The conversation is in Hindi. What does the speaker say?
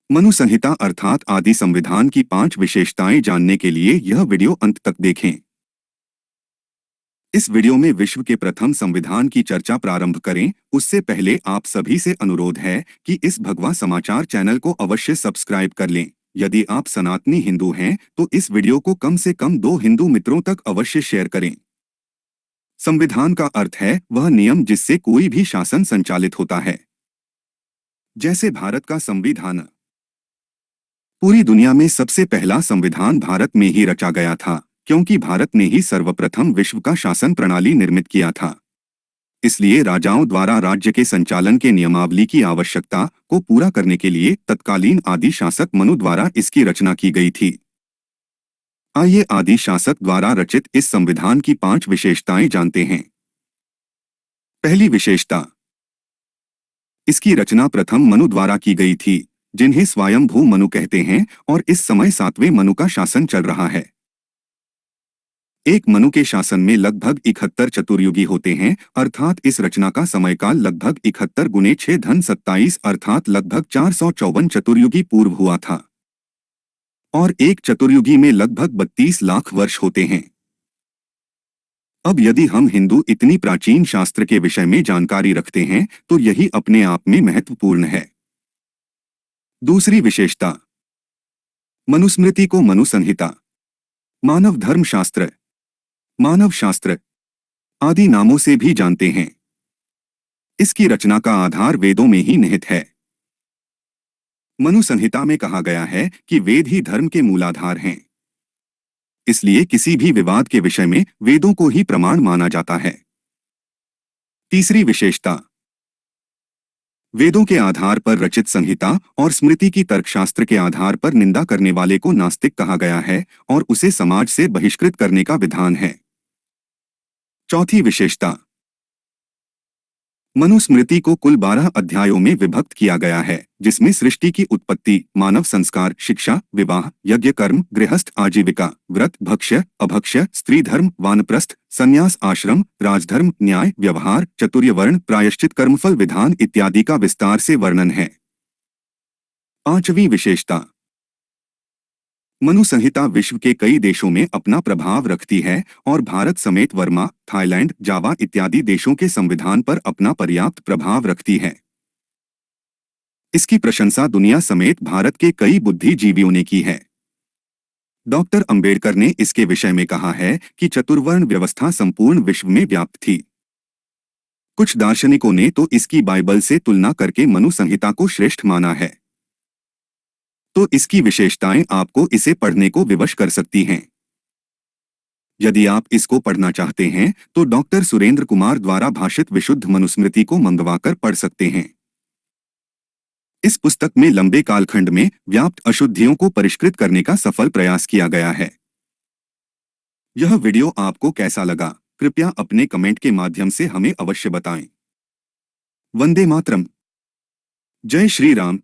मनु संहिता अर्थात आदि संविधान की 5 विशेषताएं जानने के लिए यह वीडियो अंत तक देखें। इस वीडियो में विश्व के प्रथम संविधान की चर्चा प्रारंभ करें। उससे पहले आप सभी से अनुरोध है कि इस भगवा समाचार चैनल को अवश्य सब्सक्राइब कर लें। यदि आप सनातनी हिंदू हैं तो इस वीडियो को कम से कम 2 हिंदू मित्रों तक अवश्य शेयर करें। संविधान का अर्थ है वह नियम जिससे कोई भी शासन संचालित होता है। जैसे भारत का संविधान। पूरी दुनिया में सबसे पहला संविधान भारत में ही रचा गया था, क्योंकि भारत ने ही सर्वप्रथम विश्व का शासन प्रणाली निर्मित किया था। इसलिए राजाओं द्वारा राज्य के संचालन के नियमावली की आवश्यकता को पूरा करने के लिए तत्कालीन आदि शासक मनु द्वारा इसकी रचना की गई थी। आइए आदि शासक द्वारा रचित इस संविधान की 5 विशेषताएं जानते हैं। पहली विशेषता, इसकी रचना प्रथम मनु द्वारा की गई थी, जिन्हें स्वयंभू मनु कहते हैं, और इस समय 7वें मनु का शासन चल रहा है। एक मनु के शासन में लगभग 71 चतुर्युगी होते हैं, अर्थात इस रचना का समयकाल लगभग 71 गुने 6 धन 27 अर्थात लगभग 454 चतुर्युगी पूर्व हुआ था। और एक चतुर्युगी में लगभग 32 लाख वर्ष होते हैं। अब यदि हम हिंदू इतनी प्राचीन शास्त्र के विषय में जानकारी रखते हैं तो यही अपने आप में महत्वपूर्ण है। दूसरी विशेषता, मनुस्मृति को मनु संहिता, मानव धर्म शास्त्र, मानव शास्त्र आदि नामों से भी जानते हैं। इसकी रचना का आधार वेदों में ही निहित है। मनु संहिता में कहा गया है कि वेद ही धर्म के मूलाधार हैं। इसलिए किसी भी विवाद के विषय में वेदों को ही प्रमाण माना जाता है। तीसरी विशेषता, वेदों के आधार पर रचित संहिता और स्मृति की तर्कशास्त्र के आधार पर निंदा करने वाले को नास्तिक कहा गया है और उसे समाज से बहिष्कृत करने का विधान है। चौथी विशेषता, मनुस्मृति को कुल 12 अध्यायों में विभक्त किया गया है, जिसमें सृष्टि की उत्पत्ति, मानव संस्कार, शिक्षा, विवाह, यज्ञ कर्म, गृहस्थ आजीविका, व्रत, भक्ष्य, अभक्ष्य, स्त्री धर्म, वानप्रस्थ, संन्यास आश्रम, राजधर्म, न्याय, व्यवहार, चतुर्य वर्ण, प्रायश्चित, कर्मफल विधान इत्यादि का विस्तार से वर्णन है। पांचवी विशेषता, मनु संहिता विश्व के कई देशों में अपना प्रभाव रखती है और भारत समेत वर्मा, थाईलैंड, जावा इत्यादि देशों के संविधान पर अपना पर्याप्त प्रभाव रखती है। इसकी प्रशंसा दुनिया समेत भारत के कई बुद्धिजीवियों ने की है। डॉक्टर अंबेडकर ने इसके विषय में कहा है कि चतुर्वर्ण व्यवस्था संपूर्ण विश्व में व्याप्त थी। कुछ दार्शनिकों ने तो इसकी बाइबल से तुलना करके मनु संहिता को श्रेष्ठ माना है। तो इसकी विशेषताएं आपको इसे पढ़ने को विवश कर सकती हैं। यदि आप इसको पढ़ना चाहते हैं तो डॉक्टर सुरेंद्र कुमार द्वारा भाषित विशुद्ध मनुस्मृति को मंगवाकर पढ़ सकते हैं। इस पुस्तक में लंबे कालखंड में व्याप्त अशुद्धियों को परिष्कृत करने का सफल प्रयास किया गया है। यह वीडियो आपको कैसा लगा, कृपया अपने कमेंट के माध्यम से हमें अवश्य बताएं। वंदे मातरम। जय श्री राम।